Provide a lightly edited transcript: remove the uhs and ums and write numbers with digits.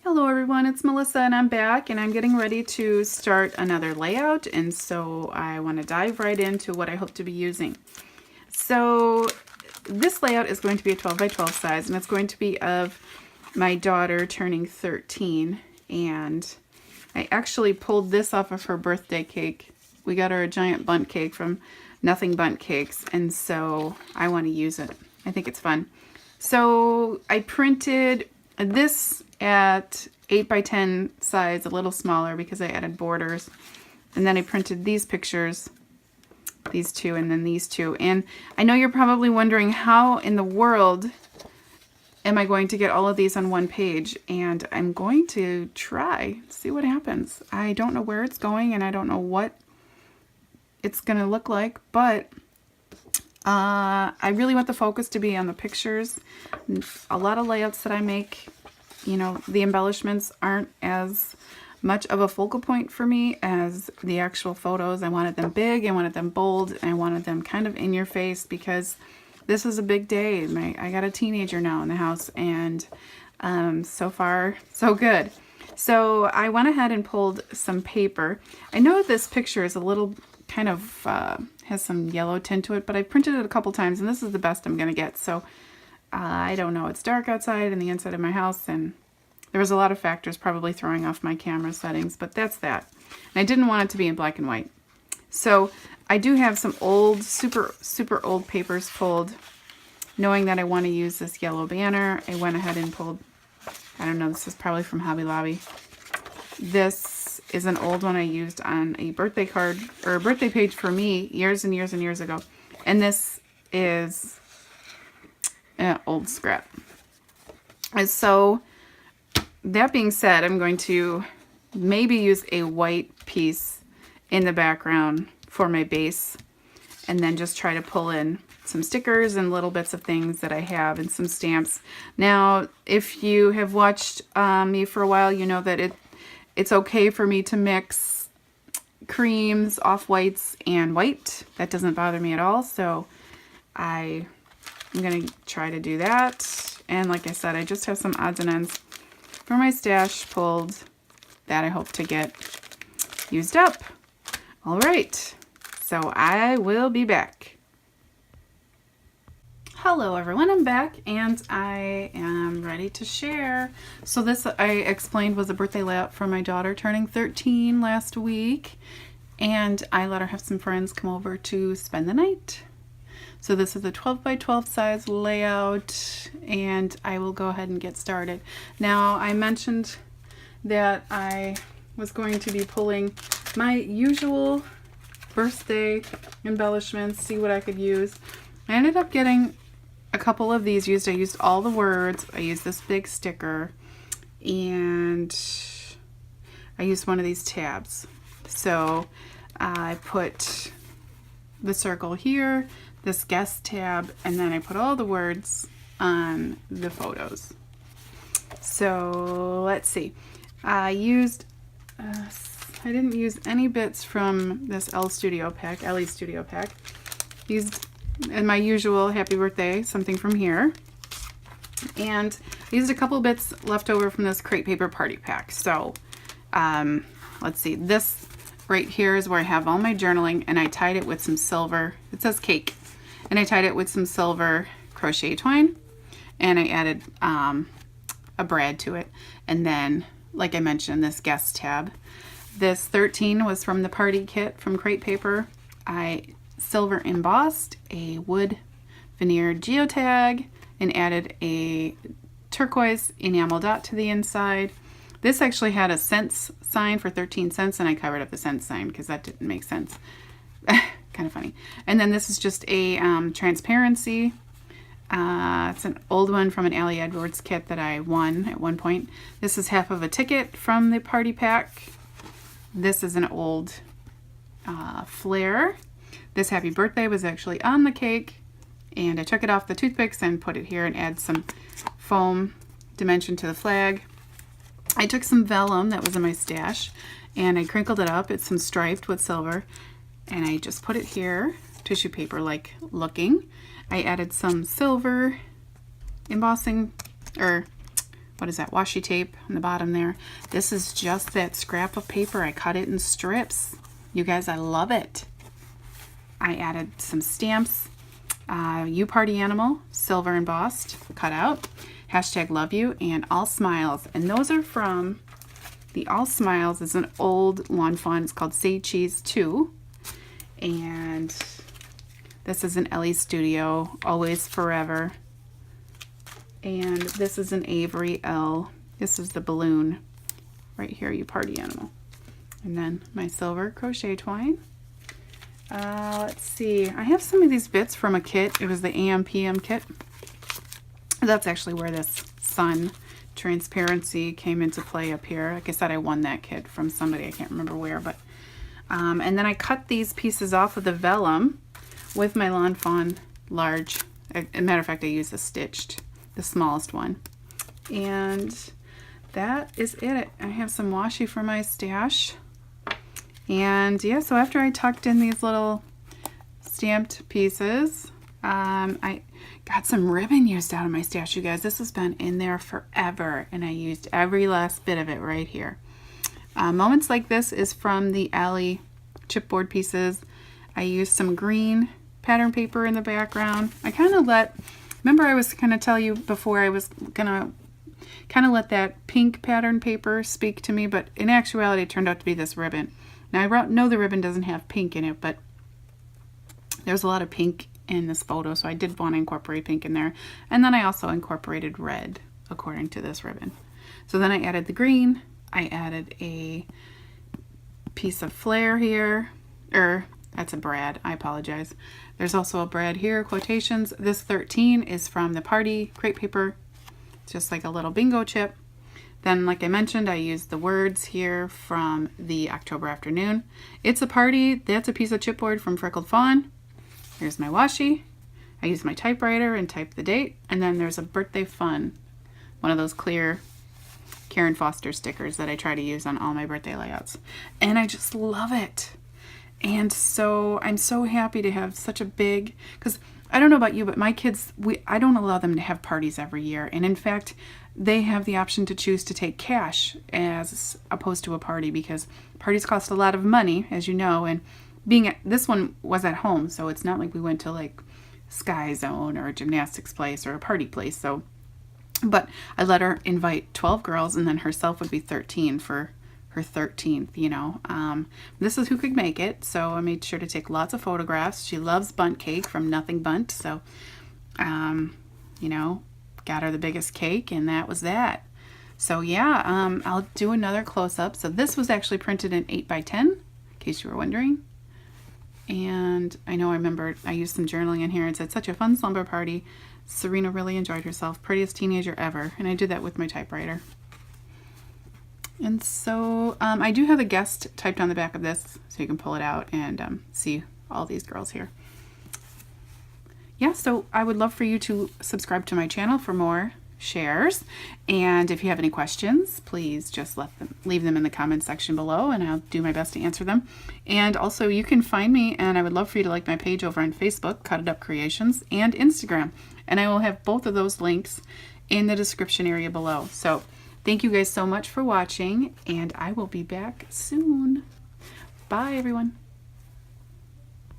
Hello everyone, it's Melissa and I'm back and I'm getting ready to start another layout, and so I want to dive right into what I hope to be using. So this layout is going to be a 12 by 12 size, and it's going to be of my daughter turning 13, and I actually pulled this off of her birthday cake. We got her a giant bundt cake from Nothing Bundt Cakes, and so I want to use it. I think it's fun. So I printed this at 8 by 10 size, a little smaller because I added borders. And then I printed these pictures, these two and then these two. And I know you're probably wondering, how in the world am I going to get all of these on one page? And I'm going to try, see what happens. I don't know where it's going and I don't know what it's going to look like, but I really want the focus to be on the pictures. A lot of layouts that I make, you know, the embellishments aren't as much of a focal point for me as the actual photos. I wanted them big, I wanted them bold, and I wanted them kind of in your face because this is a big day. I got a teenager now in the house, and so far so good. So I went ahead and pulled some paper. I know this picture is a little kind of has some yellow tint to it, but I printed it a couple times and this is the best I'm gonna get. So I don't know, it's dark outside and the inside of my house, and there was a lot of factors probably throwing off my camera settings, but that's that. And I didn't want it to be in black and white. So I do have some old, super old papers pulled. Knowing that I want to use this yellow banner, I went ahead and pulled, I don't know, this is probably from Hobby Lobby. This is an old one I used on a birthday card, or a birthday page for me years and years and years ago. And this is an old scrap. And so that being said, I'm going to maybe use a white piece in the background for my base, and then just try to pull in some stickers and little bits of things that I have and some stamps. Now, if you have watched me for a while, you know that it's okay for me to mix creams, off-whites, and white. That doesn't bother me at all, so I'm going to try to do that. And like I said, I just have some odds and ends for my stash pulled that I hope to get used up. All right, so I will be back. Hello everyone, I'm back and I am ready to share. So this, I explained, was a birthday layout for my daughter turning 13 last week, and I let her have some friends come over to spend the night. So this is a 12 by 12 size layout, and I will go ahead and get started. Now, I mentioned that I was going to be pulling my usual birthday embellishments, see what I could use. I ended up getting a couple of these used. I used all the words. I used this big sticker, and I used one of these tabs. So I put the circle here, this guest tab, and then I put all the words on the photos. So let's see. I used, I didn't use any bits from this LE Studio Pack. Used and my usual happy birthday, something from here. And I used a couple bits left over from this Crate Paper Party Pack. So let's see, this right here is where I have all my journaling, and I tied it with some silver, it says cake, and I tied it with some silver crochet twine, and I added a brad to it. And then, like I mentioned, this guest tab. This 13 was from the party kit from Crate Paper. I silver embossed a wood veneer geotag and added a turquoise enamel dot to the inside. This actually had a cents sign for 13 cents, and I covered up the cents sign because that didn't make sense. Kind of funny. And then this is just a transparency. It's an old one from an Allie Edwards kit that I won at one point. This is half of a ticket from the party pack. This is an old flair. This happy birthday was actually on the cake, and I took it off the toothpicks and put it here and add some foam dimension to the flag. I took some vellum that was in my stash and I crinkled it up. It's some striped with silver, and I just put it here, tissue paper like looking. I added some silver embossing, or what is that, washi tape on the bottom there. This is just that scrap of paper. I cut it in strips. You guys, I love it. I added some stamps, You Party Animal, silver embossed, cut out, hashtag love you, and All Smiles. And those are from the All Smiles. Is an old lawn fawn. It's called Say Cheese 2. And this is an Ellie Studio, Always Forever. And this is an Avery L. This is the balloon right here, You Party Animal. And then my silver crochet twine. Let's see. I have some of these bits from a kit. It was the AM/PM kit. That's actually where this sun transparency came into play up here. Like I said, I won that kit from somebody. I can't remember where, but and then I cut these pieces off of the vellum with my Lawn Fawn large. As a matter of fact, I used the stitched, the smallest one. And that is it. I have some washi for my stash. And yeah, so after I tucked in these little stamped pieces, I got some ribbon used out of my stash, you guys. This has been in there forever, and I used every last bit of it right here. Moments Like This is from the Alley chipboard pieces. I used some green pattern paper in the background. I kind of remember I was going to tell you before, I was going to kind of let that pink pattern paper speak to me, but in actuality it turned out to be this ribbon. Now I know the ribbon doesn't have pink in it, but there's a lot of pink in this photo, so I did want to incorporate pink in there. And then I also incorporated red according to this ribbon. So then I added the green. I added a piece of flair here, that's a brad, I apologize. There's also a brad here, quotations. This 13 is from the party crepe paper. It's just like a little bingo chip. Then, like I mentioned, I used the words here from the October Afternoon. It's a Party. That's a piece of chipboard from Freckled Fawn. Here's my washi. I used my typewriter and typed the date. And then there's a Birthday Fun, one of those clear Karen Foster stickers that I try to use on all my birthday layouts. And I just love it. And so I'm so happy to have such a big, because I don't know about you, but my kids, I don't allow them to have parties every year. And in fact, they have the option to choose to take cash as opposed to a party, because parties cost a lot of money, as you know, and this one was at home, so it's not like we went to like Sky Zone or a gymnastics place or a party place. So, but I let her invite 12 girls, and then herself would be 13 for her 13th, you know. This is who could make it, so I made sure to take lots of photographs. She loves bundt cake from Nothing Bundt, so, you know, got her the biggest cake, and that was that. So yeah, I'll do another close-up. So this was actually printed in 8x10, in case you were wondering. And I remember I used some journaling in here. It said, such a fun slumber party. Serena really enjoyed herself. Prettiest teenager ever. And I did that with my typewriter. And so I do have a guest typed on the back of this, so you can pull it out and see all these girls here. Yeah, so I would love for you to subscribe to my channel for more shares. And if you have any questions, please just leave them in the comments section below, and I'll do my best to answer them. And also, you can find me, and I would love for you to like my page over on Facebook, Cut It Up Creations, and Instagram. And I will have both of those links in the description area below. So thank you guys so much for watching, and I will be back soon. Bye, everyone.